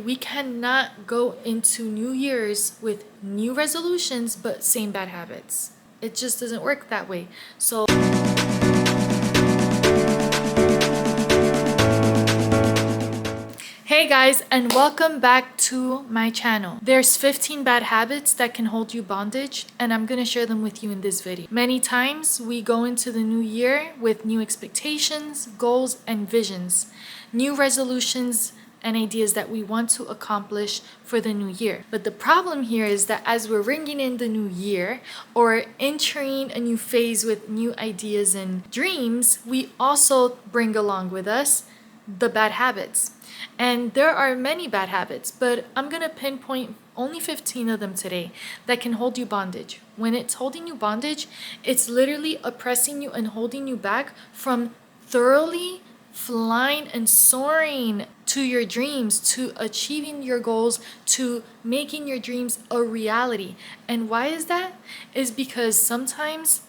We cannot go into New Year's with new resolutions but same bad habits. It just doesn't work that way. So hey guys, and welcome back to my channel. There's 15 bad habits that can hold you bondage, and I'm gonna share them with you in this video. Many times we go into the new year with new expectations, goals, and visions, new resolutions, and ideas that we want to accomplish for the new year. But the problem here is that as we're ringing in the new year or entering a new phase with new ideas and dreams, we also bring along with us the bad habits. And there are many bad habits, but I'm gonna pinpoint only 15 of them today that can hold you bondage. When it's holding you bondage, it's literally oppressing you and holding you back from thoroughly flying and soaring to your dreams, to achieving your goals, to making your dreams a reality. And why is that? Is because sometimes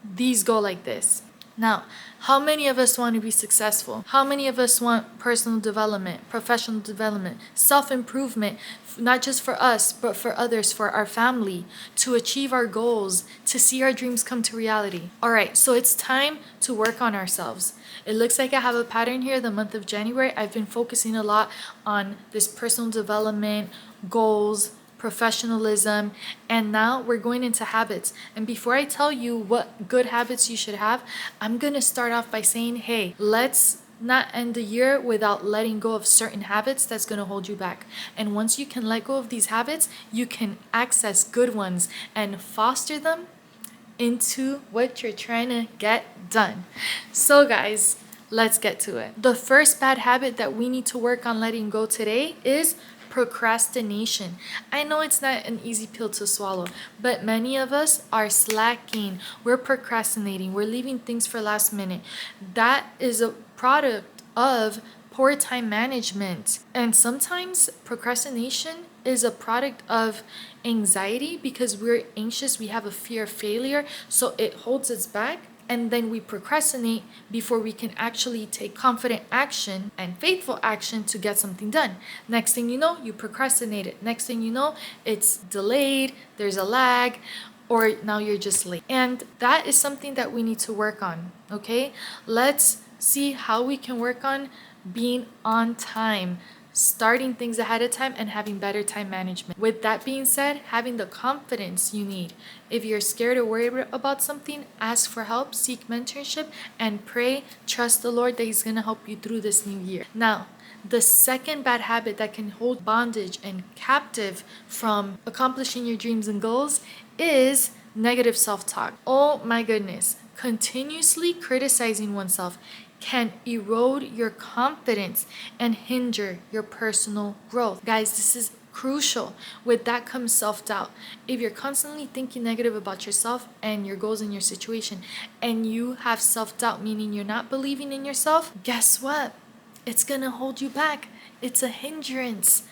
these go like this. Now, how many of us want to be successful? How many of us want personal development, professional development, self-improvement, not just for us, but for others, for our family, to achieve our goals, to see our dreams come to reality? All right, so it's time to work on ourselves. It looks like I have a pattern here. The month of January, I've been focusing a lot on this personal development, goals, professionalism, and now we're going into habits. And before I tell you what good habits you should have, I'm gonna start off by saying, hey, let's not end the year without letting go of certain habits that's gonna hold you back. And once you can let go of these habits, you can access good ones and foster them into what you're trying to get done. So guys, let's get to it. The first bad habit that we need to work on letting go today is procrastination. I know it's not an easy pill to swallow, but many of us are slacking. We're procrastinating. We're leaving things for last minute. That is a product of poor time management. And sometimes procrastination is a product of anxiety because we're anxious. We have a fear of failure, so it holds us back. And then we procrastinate before we can actually take confident action and faithful action to get something done. Next thing you know, you procrastinate it. Next thing you know, it's delayed, there's a lag, or now you're just late. And that is something that we need to work on, okay? Let's see how we can work on being on time, starting things ahead of time, and having better time management. With that being said, having the confidence you need. If you're scared or worried about something, ask for help, seek mentorship, and pray, trust the Lord that He's gonna help you through this new year. Now, the second bad habit that can hold bondage and captive from accomplishing your dreams and goals is negative self-talk. Oh my goodness, continuously criticizing oneself can erode your confidence and hinder your personal growth. Guys, this is crucial. With that comes self-doubt. If you're constantly thinking negative about yourself and your goals and your situation, and you have self-doubt, meaning you're not believing in yourself, guess what? It's gonna hold you back. It's a hindrance.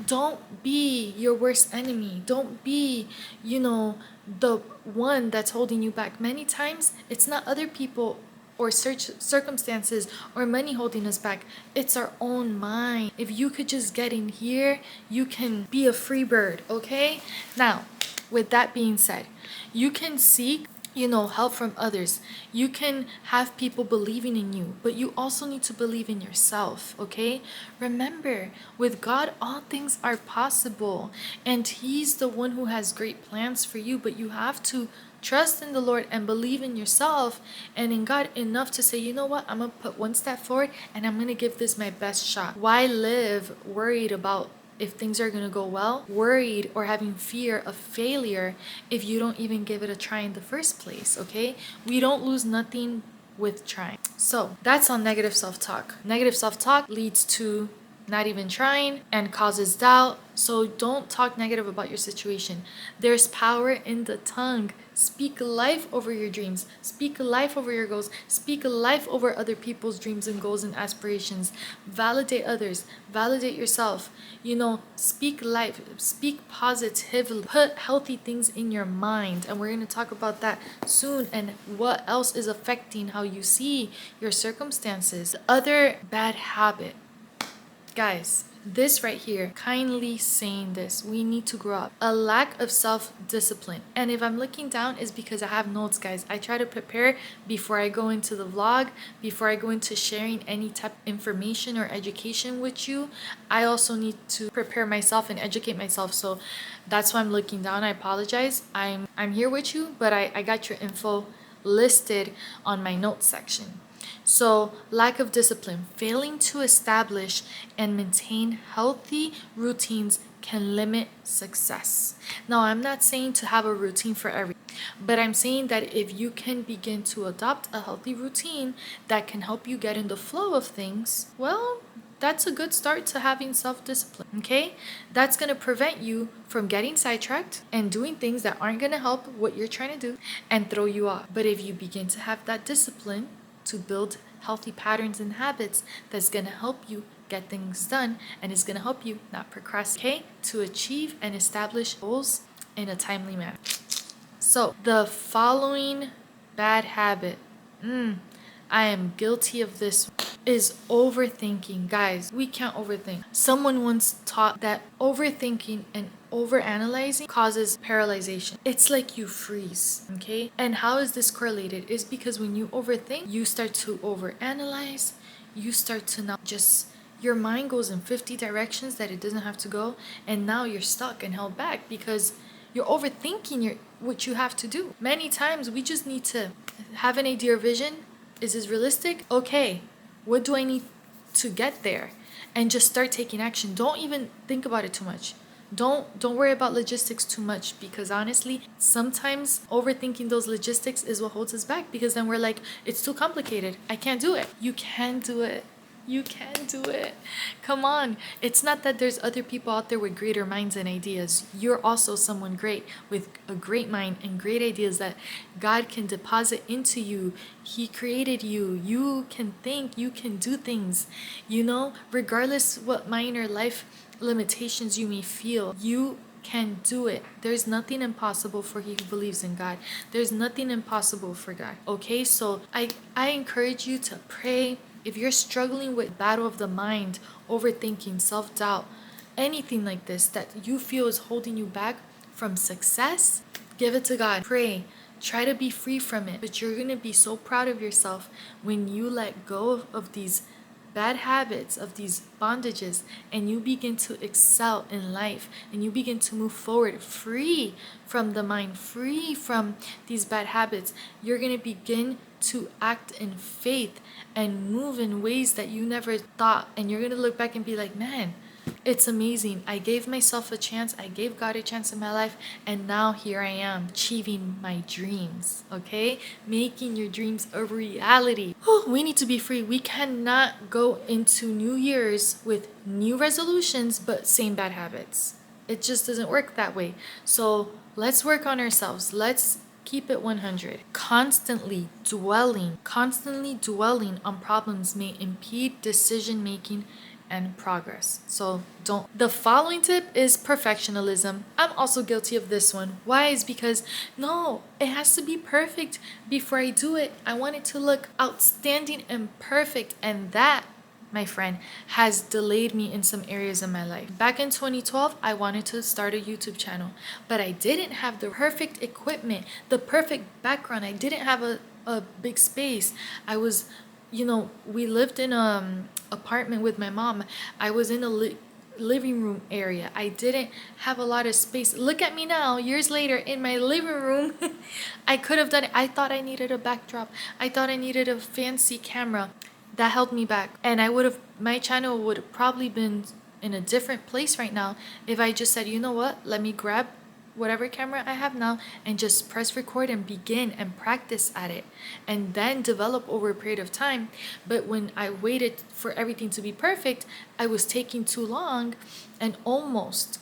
Don't be your worst enemy. Don't be, the one that's holding you back. Many times, it's not other people or circumstances or money holding us back. It's our own mind. If you could just get in here, you can be a free bird, okay? Now, with that being said, you can seek help from others. You can have people believing in you, but you also need to believe in yourself, okay? Remember, with God, all things are possible, and He's the one who has great plans for you, but you have to trust in the Lord and believe in yourself and in God enough to say, you know what, I'm gonna put one step forward and I'm gonna give this my best shot. Why live worried about if things are gonna go well, worried or having fear of failure if you don't even give it a try in the first place, okay? We don't lose nothing with trying. So that's on negative self-talk. Negative self-talk leads to not even trying and causes doubt. So don't talk negative about your situation. There's power in the tongue. Speak life over your dreams. Speak life over your goals. Speak life over other people's dreams and goals and aspirations. Validate others. Validate yourself. Speak life. Speak positively. Put healthy things in your mind. And we're going to talk about that soon and what else is affecting how you see your circumstances. The other bad habit, guys, This right here, kindly saying this, we need to grow up. A lack of self-discipline. And if I'm looking down, is because I have notes, guys. I try to prepare before I go into the vlog, before I go into sharing any type of information or education with you. I also need to prepare myself and educate myself. So that's why I'm looking down. I apologize. I'm here with you, but I got your info listed on my notes section. So, lack of discipline, failing to establish and maintain healthy routines can limit success. Now, I'm not saying to have a routine for everything, but I'm saying that if you can begin to adopt a healthy routine that can help you get in the flow of things, well, that's a good start to having self-discipline, okay? That's going to prevent you from getting sidetracked and doing things that aren't going to help what you're trying to do and throw you off. But if you begin to have that discipline to build healthy patterns and habits, that's going to help you get things done and is going to help you not procrastinate, okay? To achieve and establish goals in a timely manner. So, the following bad habit, I am guilty of this, is overthinking. Guys, we can't overthink. Someone once taught that overthinking and overanalyzing causes paralyzation. It's like you freeze, okay? And how is this correlated? Is because when you overthink, you start to overanalyze, you start to not just, your mind goes in 50 directions that it doesn't have to go, and now you're stuck and held back because you're overthinking what you have to do. Many times we just need to have an idea or vision. Is this realistic? Okay, what do I need to get there? And just start taking action. Don't even think about it too much. Don't worry about logistics too much, because honestly, sometimes overthinking those logistics is what holds us back, because then we're like, it's too complicated. I can't do it. You can do it. You can do it. Come on. It's not that there's other people out there with greater minds and ideas. You're also someone great with a great mind and great ideas that God can deposit into you. He created you. You can think. You can do things. You know, regardless what minor life limitations you may feel, you can do it. There's nothing impossible for he who believes in God. There's nothing impossible for God. Okay, so I encourage you to pray. If you're struggling with battle of the mind, overthinking, self-doubt, anything like this that you feel is holding you back from success, give it to God. Pray. Try to be free from it. But you're going to be so proud of yourself when you let go of these bad habits, of these bondages, and you begin to excel in life, and you begin to move forward free from the mind, free from these bad habits. You're going to begin to act in faith and move in ways that you never thought, and you're going to look back and be like, man, it's amazing. I gave myself a chance. I gave God a chance in my life. And now here I am achieving my dreams. Okay? Making your dreams a reality. We need to be free. We cannot go into New Year's with new resolutions, but same bad habits. It just doesn't work that way. So let's work on ourselves. Let's keep it 100. Constantly dwelling on problems may impede decision making and progress. So don't. The following tip is perfectionism. I'm also guilty of this one. Why? Is because no, it has to be perfect before I do it. I want it to look outstanding and perfect, and that, my friend, has delayed me in some areas of my life. Back in 2012, I wanted to start a YouTube channel, but I didn't have the perfect equipment, the perfect background. I didn't have a big space. I was, we lived in a apartment with my mom. I was in a living room area. I didn't have a lot of space. Look at me now, years later, in my living room. I could have done it. I thought I needed a backdrop. I thought I needed a fancy camera. That held me back. And my channel would have probably been in a different place right now if I just said, you know what, let me grab whatever camera I have now and just press record and begin and practice at it and then develop over a period of time. But when I waited for everything to be perfect, I was taking too long, and almost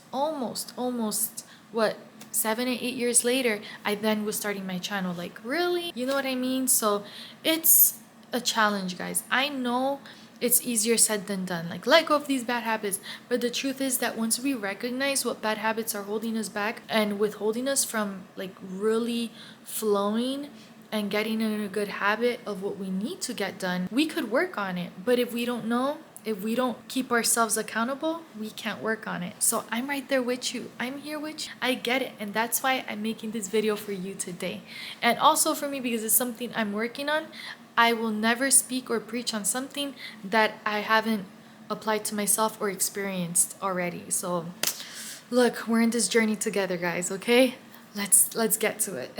what, 7 or 8 years later, I then was starting my channel. Like, really? You know what I mean? So it's a challenge, guys. I know it's easier said than done. Like, let go of these bad habits. But the truth is that once we recognize what bad habits are holding us back and withholding us from like really flowing and getting in a good habit of what we need to get done, we could work on it. But if we don't know, if we don't keep ourselves accountable, we can't work on it. So I'm right there with you. I'm here with you. I get it. And that's why I'm making this video for you today. And also for me, because it's something I'm working on, I will never speak or preach on something that I haven't applied to myself or experienced already. So look, we're in this journey together, guys, okay? Let's get to it.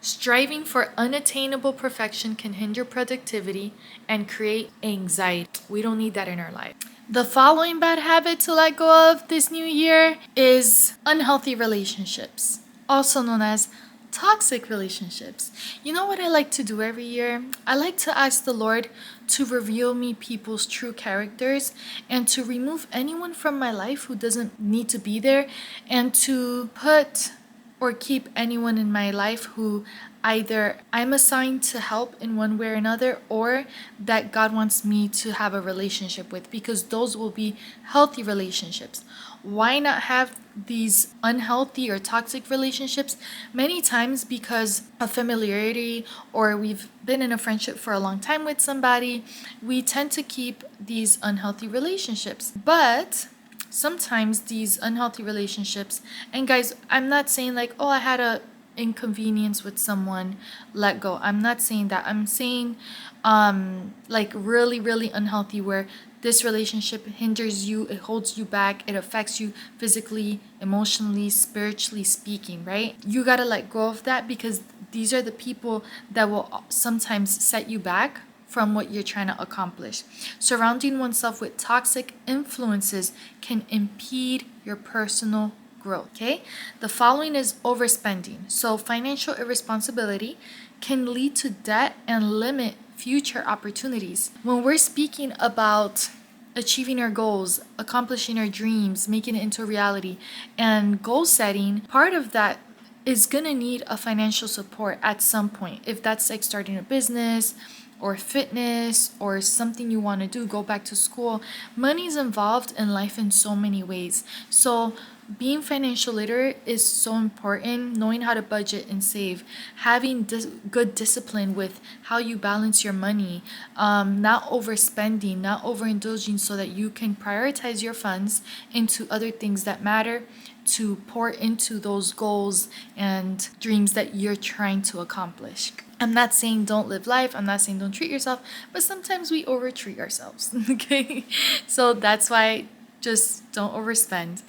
Striving for unattainable perfection can hinder productivity and create anxiety. We don't need that in our life. The following bad habit to let go of this new year is unhealthy relationships, also known as toxic relationships. You know what I like to do every year? I like to ask the Lord to reveal me people's true characters and to remove anyone from my life who doesn't need to be there, and to put or keep anyone in my life who either I'm assigned to help in one way or another, or that God wants me to have a relationship with, because those will be healthy relationships. Why not have these unhealthy or toxic relationships? Many times because of familiarity, or we've been in a friendship for a long time with somebody, we tend to keep these unhealthy relationships. But sometimes these unhealthy relationships, and guys, I'm not saying like, oh, I had a inconvenience with someone, let go. I'm not saying that. I'm saying like really unhealthy, where this relationship hinders you, it holds you back, it affects you physically, emotionally, spiritually speaking, right? You got to let go of that, because these are the people that will sometimes set you back from what you're trying to accomplish. Surrounding oneself with toxic influences can impede your personal growth, okay? The following is overspending. So financial irresponsibility can lead to debt and limit future opportunities. When we're speaking about achieving our goals, accomplishing our dreams, making it into reality, and goal setting, part of that is gonna need a financial support at some point. If that's like starting a business or fitness or something you want to do, go back to school. Money is involved in life in so many ways. So being financial literate is so important. Knowing how to budget and save, having good discipline with how you balance your money, not overspending, not overindulging, so that you can prioritize your funds into other things that matter, to pour into those goals and dreams that you're trying to accomplish. I'm not saying don't live life. I'm not saying don't treat yourself, but sometimes we overtreat ourselves. Okay, so that's why just don't overspend.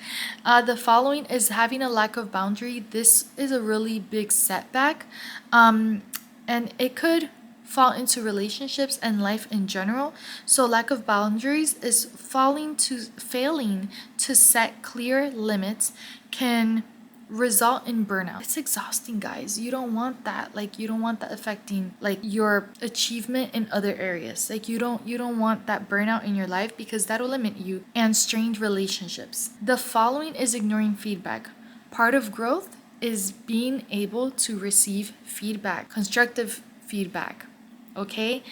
The following is having a lack of boundary. This is a really big setback, and it could fall into relationships and life in general. So lack of boundaries is failing to set clear limits can result in burnout. It's exhausting, guys. You don't want that. Like, you don't want that affecting like your achievement in other areas. Like, you don't want that burnout in your life, because that'll limit you. And strained relationships. The following is ignoring feedback. Part of growth is being able to receive feedback, constructive feedback. Okay?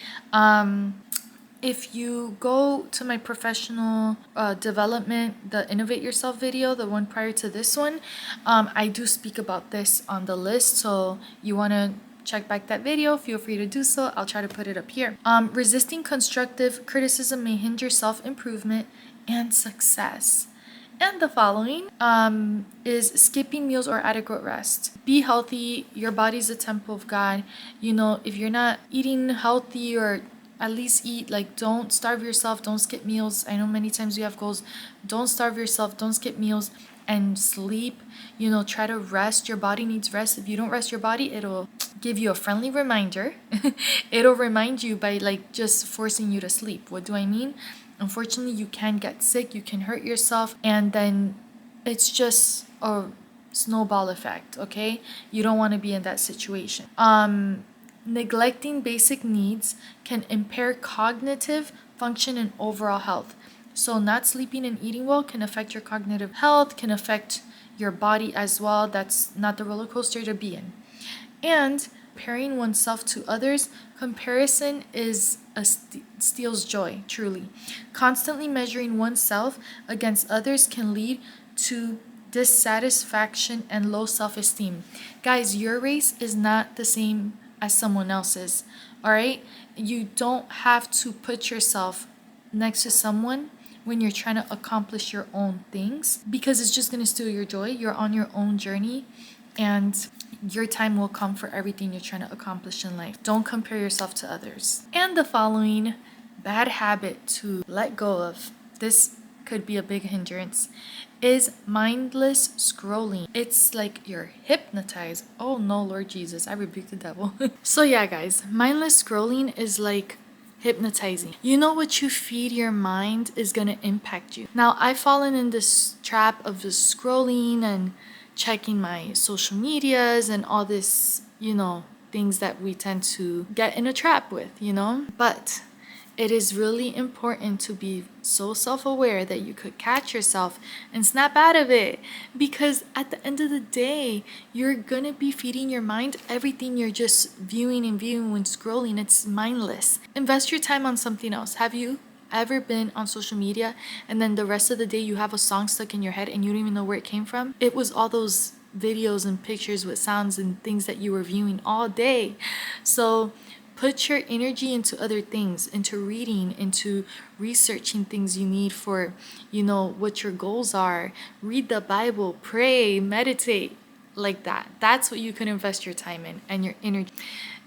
If you go to my professional development, the Innovate Yourself video, the one prior to this one, I do speak about this on the list. So you want to check back that video, feel free to do so. I'll try to put it up here. Resisting constructive criticism may hinder self-improvement and success. And the following is skipping meals or adequate rest. Be healthy. Your body's a temple of God. You know, if you're not eating healthy, or at least eat, like, don't starve yourself, don't skip meals. I know many times we have goals. Don't starve yourself, don't skip meals, and sleep. You know, try to rest. Your body needs rest. If you don't rest your body, it'll give you a friendly reminder. It'll remind you by like just forcing you to sleep. What do I mean? Unfortunately, you can get sick, you can hurt yourself, and then it's just a snowball effect, okay? You don't want to be in that situation. Neglecting basic needs can impair cognitive function and overall health. So not sleeping and eating well can affect your cognitive health, can affect your body as well. That's not the roller coaster to be in. And comparing oneself to others, comparison is steals joy, truly. Constantly measuring oneself against others can lead to dissatisfaction and low self-esteem. Guys, your race is not the same as someone else's. All right, you don't have to put yourself next to someone when you're trying to accomplish your own things, because it's just going to steal your joy. You're on your own journey, and your time will come for everything you're trying to accomplish in life. Don't compare yourself to others. And the following bad habit to let go of, this could be a big hindrance, is mindless scrolling. It's like you're hypnotized. Oh no, Lord Jesus, I rebuke the devil. So yeah, guys, mindless scrolling is like hypnotizing. You know, what you feed your mind is gonna impact you. Now, I've fallen in this trap of just scrolling and checking my social medias and all this, things that we tend to get in a trap with, But it is really important to be so self-aware that you could catch yourself and snap out of it, because at the end of the day, you're gonna be feeding your mind everything you're just viewing when scrolling. It's mindless. Invest your time on something else. Have you ever been on social media and then the rest of the day you have a song stuck in your head and you don't even know where it came from? It was all those videos and pictures with sounds and things that you were viewing all day. So put your energy into other things, into reading, into researching things you need for, what your goals are. Read the Bible, pray, meditate, like that. That's what you can invest your time in and your energy.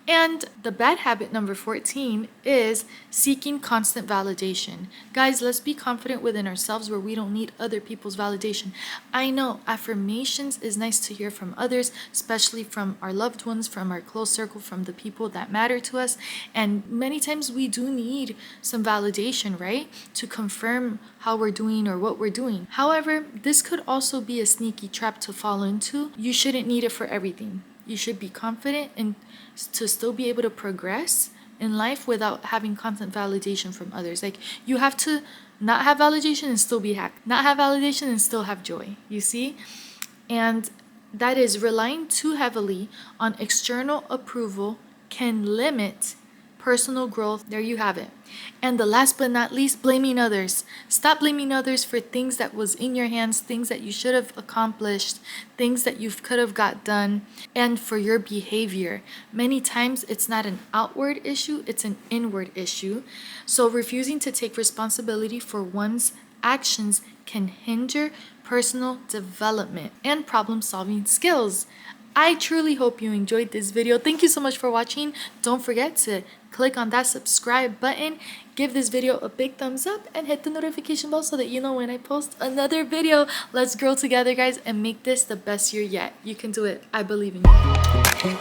And the bad habit number 14 is seeking constant validation. Guys, let's be confident within ourselves where we don't need other people's validation. I know affirmations is nice to hear from others, especially from our loved ones, from our close circle, from the people that matter to us. And many times we do need some validation, right? To confirm how we're doing or what we're doing. However, this could also be a sneaky trap to fall into. You shouldn't need it for everything. You should be confident and to still be able to progress in life without having constant validation from others. Like, you have to not have validation and still be happy, not have validation and still have joy, you see? And that is, relying too heavily on external approval can limit personal growth. There you have it. And the last but not least, blaming others. Stop blaming others for things that was in your hands, things that you should have accomplished, things that you could have got done, and for your behavior. Many times it's not an outward issue, it's an inward issue. So refusing to take responsibility for one's actions can hinder personal development and problem-solving skills. I truly hope you enjoyed this video. Thank you so much for watching. Don't forget to click on that subscribe button, give this video a big thumbs up, and hit the notification bell so that you know when I post another video. Let's grow together, guys, and make this the best year yet. You can do it. I believe in you.